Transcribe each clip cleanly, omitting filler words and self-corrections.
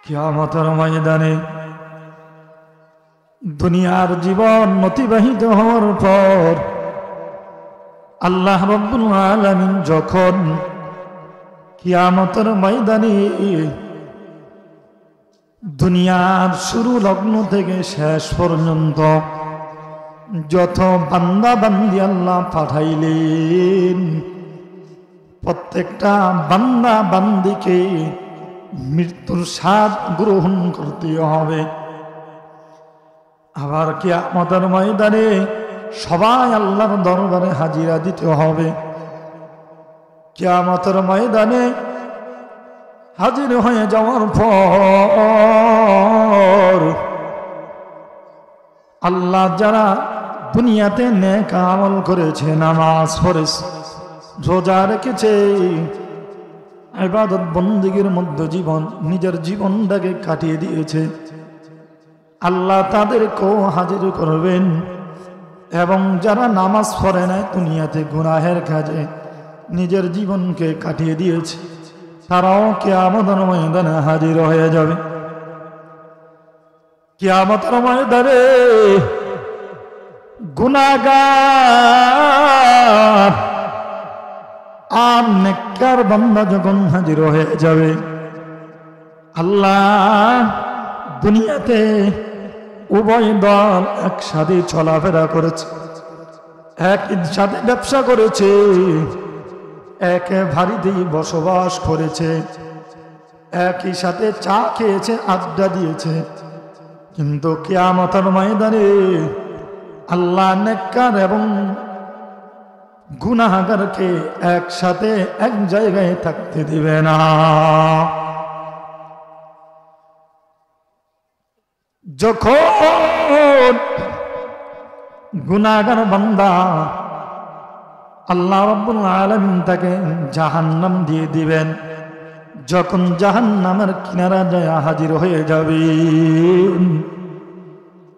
কিয়ামতের ময়দানে দুনিয়ার জীবন অতিবাহিত হওয়ার পর আল্লাহ রাব্বুল আলামিন যখন কিয়ামতের ময়দানে দুনিয়ার শুরু লগ্ন থেকে শেষ পর্যন্ত যত বান্দা বান্দি আল্লাহ পাঠাইলেন, প্রত্যেকটা বান্দা বান্দিকে মৃত্যুর স্বাদ গ্রহণ করতে হবে। আবার কিয়ামতের ময়দানে সবাই আল্লাহর দরবারে হাজিরা দিতে হবে। কিয়ামতের ময়দানে হাজির হয়ে যাওয়ার পর আল্লাহ যারা দুনিয়াতে নেক আমল করেছে, নামাজ পড়েছে, রোজা রেখেছে, ইবাদত বন্দেগীর মধ্যে নিজের জীবনটাকে কাটিয়ে দিয়েছে, আল্লাহ তাদেরকেও হাজির করবেন। এবং যারা নামাজ পড়ে নাই, দুনিয়াতে গুনাহের কাজে নিজের জীবনকে কাটিয়ে দিয়েছে, তারাও কিয়ামতের ময়দানে হাজির হয়ে যাবে। কিয়ামতের ময়দানে গুনাহগার আর নেককার বান্দা যখন হাজির হয়ে যাবে, আল্লাহ দুনিয়াতে উভয় দল একসাথে চলাফেরা করেছে, একই সাথে ব্যবসা করেছে, একে বাড়িতেই বসবাস করেছে, একই সাথে চা খেয়েছে, আড্ডা দিয়েছে। কিন্তু কিয়ামতের ময়দানে আল্লাহ নেককার এবং গুনাহগারকে একসাথে এক জায়গায় থাকতে দিবে না। যখন গুনাহগার বান্দা আল্লাহ রাব্বুল আলামিন তাকে জাহান্নাম দিয়ে দিবেন, যখন জাহান্নামের কিনারা যায় হাজির হয়ে যাবে,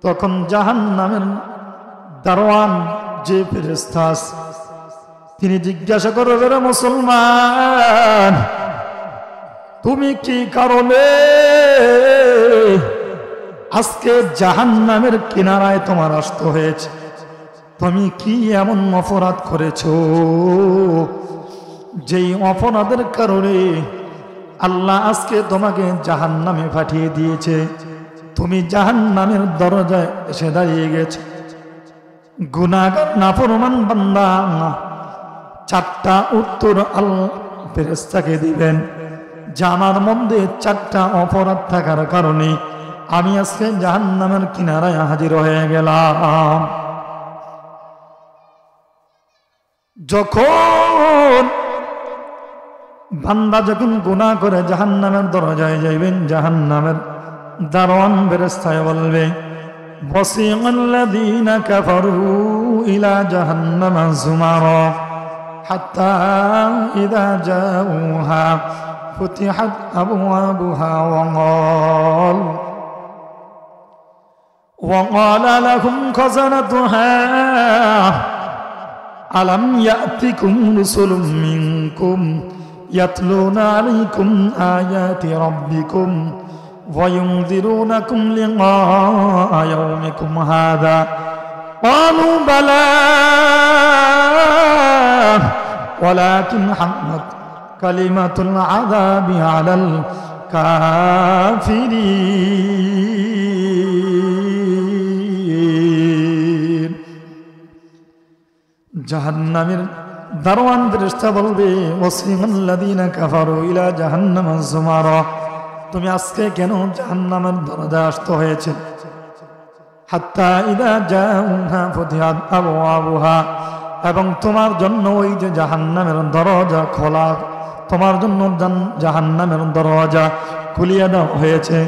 তখন জাহান্নামের দারোয়ান যে ফেরেশতা তিনি জিজ্ঞাসা করবেন, মুসলমান তুমি কি কারণে আজকে জাহান্নামের কিনারায় তোমার আসতে হয়েছে? তুমি কি এমন অপরাধ করেছো যেই অপরাধের কারণে আল্লাহ আজকে তোমাকে জাহান্নামে পাঠিয়ে দিয়েছে? তুমি জাহান্নামের দরজায় এসে দাঁড়িয়ে গেছো। গুনাহগার নাফরমান বান্দা চারটা উত্তর আল্লাহ ফেরেশতাকে দিবেন যে আমার মধ্যে চারটা অপরাধ থাকার কারণে আমি আজকে জাহান্নামের কিনারায় হাজির হয়ে গেলাম। যখন বান্দা যখন গুনাহ করে জাহান্নামের দরজায় যাইবেন, জাহান্নামের দারোয়ান ফেরেশতায় বলবে, ওয়াসিআল্লাযীনা কাফারু ইলা জাহান্নামা যুমারা হাত্তা ইযা জাউহা ফুতিহাত আবওয়াবুহা وقال لهم خزنتها ألم يأتكم رسل منكم يتلون عليكم آيات ربكم وينذرونكم لقاء يومكم هذا قالوا بلى ولكن حقت كلمة العذاب على الكافرين। জাহান্নামের দারোয়ান ফেরেশতা বলবে, ওয়াসিআল্লাযীনা কাফারু ইলা জাহান্নামা যুমারা, তুমি আজকে কেন জাহান্নামের দরজায় আসতে হয়েছে? হাত্তা ইযা জাউহা ফুতিহাত আবওয়াবুহা, এবং তোমার জন্য ওই যে জাহান্নামের দরজা খোলা, তোমার জন্য জাহান্নামের দরজা খুলিয়ে দেওয়া হয়েছে।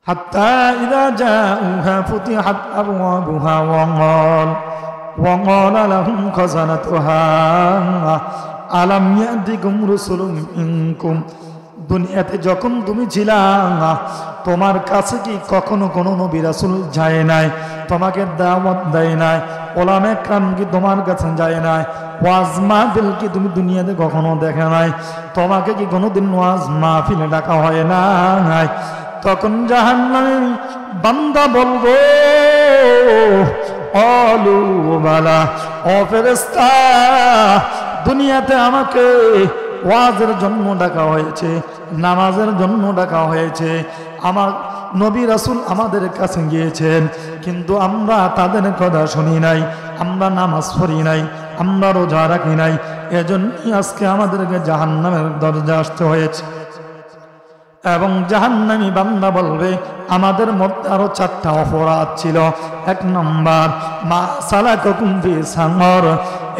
হাত্তা ইযা জাউহা ফুতিহাত আবওয়াবুহা ওয়াকাল লাহুম খাযানাতুহা আলাম ইয়াতিকুম রাসূলুম মিনকুম, দুনিয়াতে যখন তুমি ছিলা তোমার কাছে কি কখনো কোনো নবী রাসূল যায় নাই, তোমাকে দাওয়াত দেয় নাই, ওলামে কেরাম কি তোমার কাছে যায় নাই? ওয়াজ মাহফিল কি তুমি দুনিয়াতে কখনো দেখে নাই? তোমাকে কি কোনোদিন ওয়াজ মাহফিলে ডাকা হয় নাই? তখন জাহান্নামী বান্দা বলবো, অলু বালা, ও ফেরেশতা, দুনিয়াতে আমাকে ওয়াজের জন্য ডাকা হয়েছে, নামাজের জন্য ডাকা হয়েছে, আমার নবী রাসূল আমাদের কাছে গিয়েছেন, কিন্তু আমরা তাদের কথা শুনি নাই, আমরা নামাজ পড়ি নাই, আমরা রোজা রাখি নাই, এজন্যই আজকে আমাদেরকে জাহান্নামের দরজা আসতে হয়েছে। এবং জাহান্নামী বান্দা বলবে, আমাদের মধ্যে আরো 4টা অপরাধ ছিল। 1 নম্বর, মা সালাকাকুম ফি সাকর,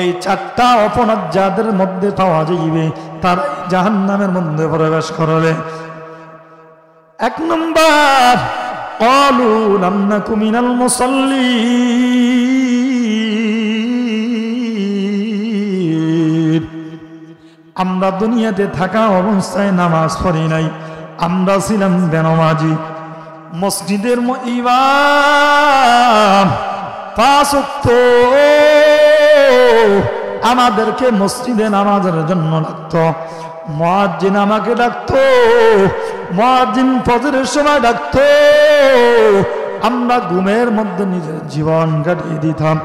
এই 4টা অপরাধ যাদের মধ্যে পাওয়া যাইবে তারা জাহান্নামের মধ্যে প্রবেশ করবে। 1 নম্বর, ক্বালু লাম নাকু মিনাল মুসাল্লিন, আমরা দুনিয়াতে থাকা অবস্থায় নামাজ পড়ি নাই, আমরা ছিলাম বেনামাজি। মসজিদের ইমাম 5 ওয়াক্ত আমাদেরকে মসজিদে নামাজের জন্য ডাকতো, মুয়াজ্জিন আমাকে ডাকতো, মুয়াজ্জিন ফজরের সময় ডাকতো, আমরা ঘুমের মধ্যে নিজের জীবন কাটিয়ে দিতাম।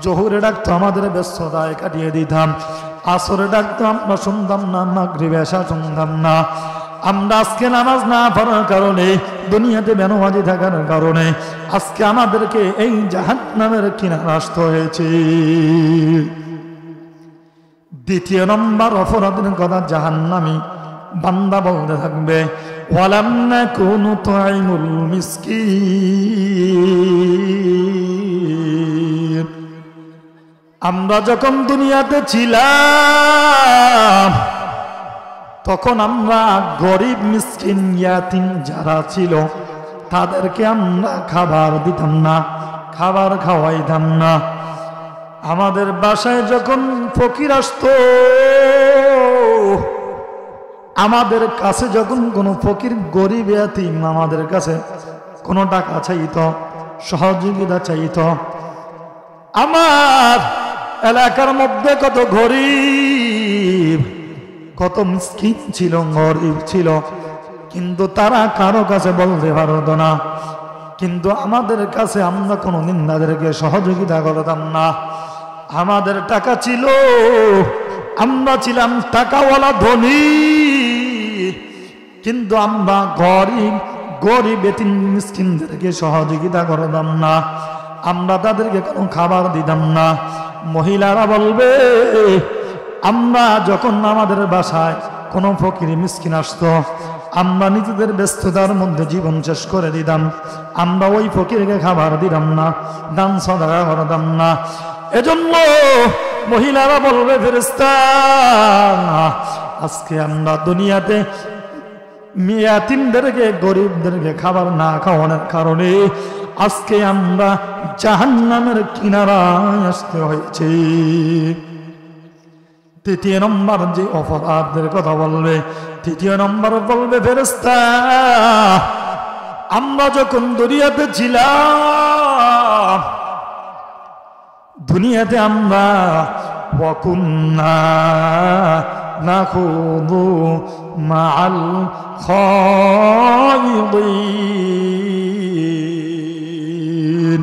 জোহরে ডাকতো, আমাদের ব্যস্ততায় কাটিয়ে দিতাম। আসরে ডাকতো, আমরা শুনতাম না, মাগরিব এশা শুনতাম না। আমরা আজকে নামাজ না পড়ার কারণে, দুনিয়াতে বেনামাজি থাকার কারণে আজকে আমাদেরকে এই জাহান্নামের কিনারে আসতে হয়েছে। 2 নম্বর অপরাধের কথা জাহান্নামী বান্দা বলতে থাকবে, ওয়ালাম নাকুনু তুইমুল মিসকিন, আমরা যখন দুনিয়াতে ছিলাম তখন আমরা গরিব মিসকিন ইয়াতিম যারা ছিল তাদেরকে আমরা খাবার দিতাম না, খাবার খাওয়াইতাম না। আমাদের বাসায় যখন ফকির আসতো, আমাদের কাছে যখন কোনো ফকির গরিব ইয়াতিম আমাদের কাছে কোনো টাকা চাইতো, সহযোগিতা চাইতো, আমার এলাকার মধ্যে কত গরিব, কত মিসকিন ছিল, গরিব ছিল, কিন্তু তারা কারো কাছে বলতে পারতো না। কিন্তু আমাদের কাছে আমরা কোনোদিন তাদেরকে সহযোগিতা করতাম না। আমাদের টাকা ছিল, আমরা ছিলাম টাকাওয়ালা ধনী, কিন্তু আমরা গরিব এতিম মিসকিনদেরকে সহযোগিতা করতাম না, আমরা তাদেরকে কোনো খাবার দিতাম না। মহিলারা বলবে, আমরা যখন আমাদের বাসায় কোনো ফকির মিসকিন আসতো, আমরা নিজেদের ব্যস্ততার মধ্যে জীবন শেষ করে দিতাম, আমরা ওই ফকিরকে খাবার দিতাম না, দান সাদকা করতাম না। এজন্য মহিলারা বলবে, ফেরেশতা, আজকে আমরা দুনিয়াতে ইয়াতীমদেরকে, গরিবদেরকে খাবার না খাওয়ানোর কারণে আজকে আমরা জাহান্নামের কিনারায় আসতে হয়েছে। 3 নম্বর যে অপরাধের কথা বলবে, 3 নম্বর বলবে, ফেরেশতা, আমরা যখন দুনিয়াতে ছিলাম, দুনিয়াতে আমরা ওয়াকুন্না নাখুযু মাআল খায়িদিন,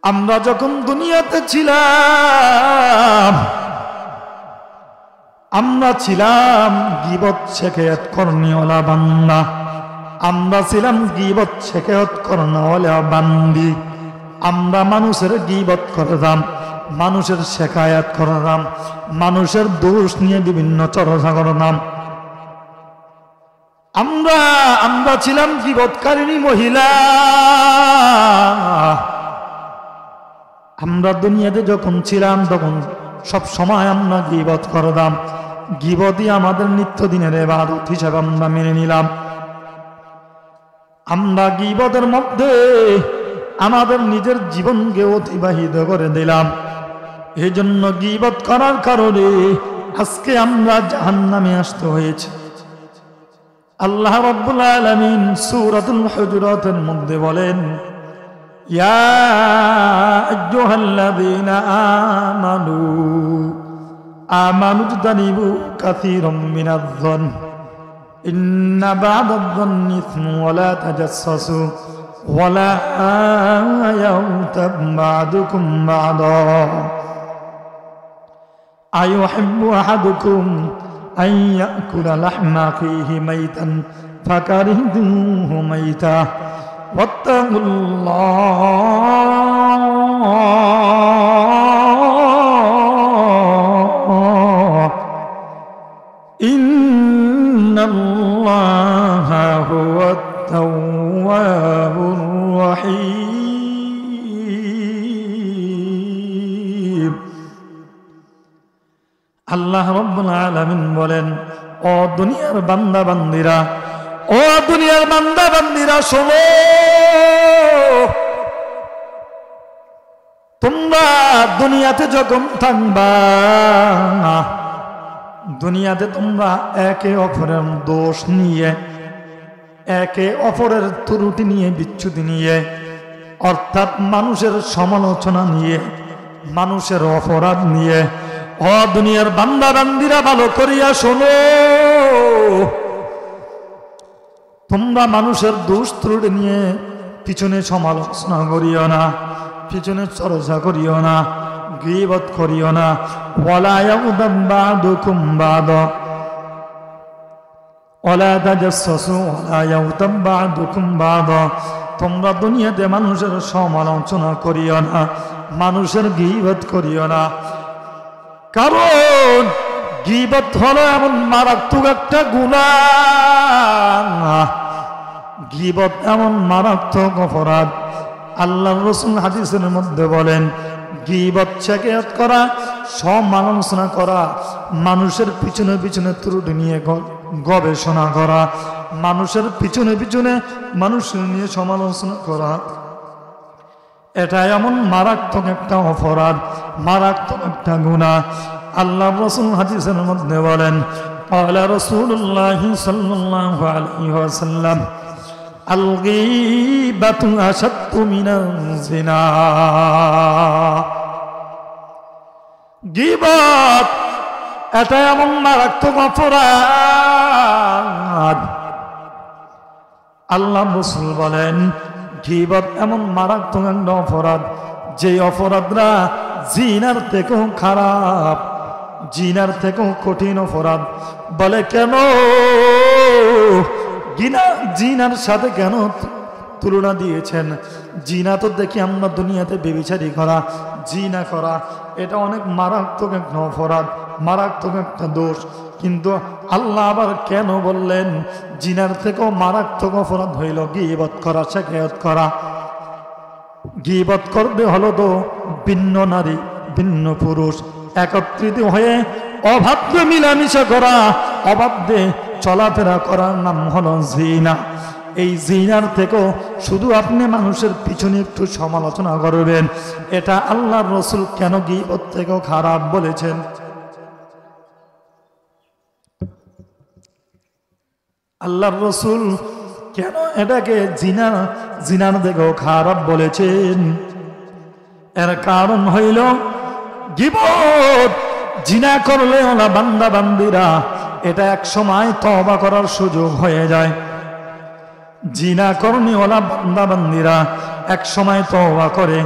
আমরা যখন দুনিয়াতে ছিলাম, আমরা ছিলাম গীবত শেখায়াত করনেওয়ালা বান্দা, আমরা ছিলাম গীবত শেখায়াত করনেওয়ালা বান্দি। আমরা মানুষের গীবত করতাম, মানুষের শেখায়াত করতাম, মানুষের দোষ নিয়ে বিভিন্ন চর্চা করতাম। আমরা ছিলাম গীবতকারিণী মহিলা। আমরা দুনিয়াতে যখন ছিলাম তখন সব সময় আমরা গীবত করতাম, গীবতই আমাদের নিত্যদিনের ইবাদত হিসেবে আমরা মেনে নিলাম। আমরা গীবতের মধ্যে আমাদের নিজের জীবনকে অতিবাহিত করে দিলাম। এই জন্য গীবত করার কারণে আজকে আমরা জাহান্নামে আসতে হয়েছে। আল্লাহ রাব্বুল আলামিন সূরাতুল হুজুরাতের মধ্যে বলেন, ইয়া আইয়ুহাল্লাযীনা আমানু ইজতানিবু কাসীরাম মিনায-যন্ন ইন্না বা'দায-যন্নি ইসমুন ওয়া লা তাজাসসাসু ওয়া লা ইয়াগতাব বা'দুকুম বা'দা আইয়ুহিব্বু আহাদুকুম আন ইয়াকুলা লাহমা আখিহি মাইতান ফাকারিহতুমুহু মাইতা ওয়াত্তাকুল্লাহ ইন্নাল্লাহা হুয়াত তাওয়াবুর রহিম। আল্লাহ রাব্বুল আলামিন বলেন, ও দুনিয়ার বান্দা বান্দিরা, ও দুনিয়ার বান্দা বান্দিরা শোনো, তোমরা দুনিয়াতে যখন থাকবা, দুনিয়াতে তোমরা একে অপরের দোষ নিয়ে, একে অপরের ত্রুটি নিয়ে, বিচ্যুতি নিয়ে, অর্থাৎ মানুষের সমালোচনা নিয়ে, মানুষের অপরাধ নিয়ে, ও দুনিয়ার বান্দা বান্দিরা ভালো করিয়া শোনো, তোমরা মানুষের দোষ ত্রুটি নিয়ে পিছনে সমালোচনা করিও না, পিছনে চর্চা করিও না, গীবত করিও না। ওয়ালা ইয়াগতাব বা'দুকুম বা'দা ওয়ালা তাজাসসাসু ওয়ালা ইয়াগতাব বা'দুকুম বা'দা। তোমরা দুনিয়াতে মানুষের সমালোচনা করিও না, মানুষের গীবত করিও না, কারণ গীবত হলো এমন মারাত্মক একটা গুনাহ, গীবত এমন মারাত্মক অপরাধ। আল্লাহর রাসূল হাদিসের মধ্যে বলেন, গীবত শেখায়ত করা, সমালোচনা করা, মানুষের পিছনে পিছনে ত্রুটি নিয়ে গবেষণা করা, মানুষের পিছনে পিছনে মানুষের নিয়ে সমালোচনা করা, এটা এমন মারাত্মক একটা অপরাধ, মারাত্মক একটা গুনাহ। আল্লাহর রাসূল হাদিসের মধ্যে বলেন, ক্বালা রাসূলুল্লাহ সাল্লাল্লাহু আলাইহি ওয়াসাল্লাম, আল গীবাতু আশাদ্দু মিনাজ জিনা। গীবত এটা এমন মারাত্মক অপরাধ, আল্লাহর রাসূল বলেন, গীবত এমন মারাত্মক একটা অপরাধ, যে অপরাধরা জিনার থেকেও খারাপ, জিনার থেকেও কঠিন অপরাধ। বলে কেন? জিনার সাথে কেন তুলনা দিয়েছেন? জিনা তো দেখি আমরা দুনিয়াতে বেবিচারি করা, জিনা করা, এটা অনেক মারাত্মক একটা অপরাধ, মারাত্মক একটা দোষ। কিন্তু আল্লাহ আবার কেন বললেন জিনার থেকেও মারাত্মক অপরাধ হইল গীবত করা, শেখায়ত করা? গীবত করবে হলো তো ভিন্ন নারী, ভিন্ন পুরুষ একত্রিত হয়ে অবাধ্য মিলামিশা করা, অবাধ্য চলাফেরা করার নাম হলো জিনা। এই জিনার থেকেও শুধু আপনি মানুষের পিছনে একটু সমালোচনা করবেন, এটা আল্লাহর রাসূল কেন গীবত থেকেও খারাপ বলেছেন? আল্লাহর রাসূল কেন এটাকে জিনার থেকেও খারাপ বলেছেন? এর কারণ হইল, গীবত জিনা করলে ওলা বান্দা বান্দিরা এটা এক সময় তওবা করার সুযোগ হয়ে যায়। জিনা করনি ওলা বান্দা বান্দিরা এক সময় তওবা করে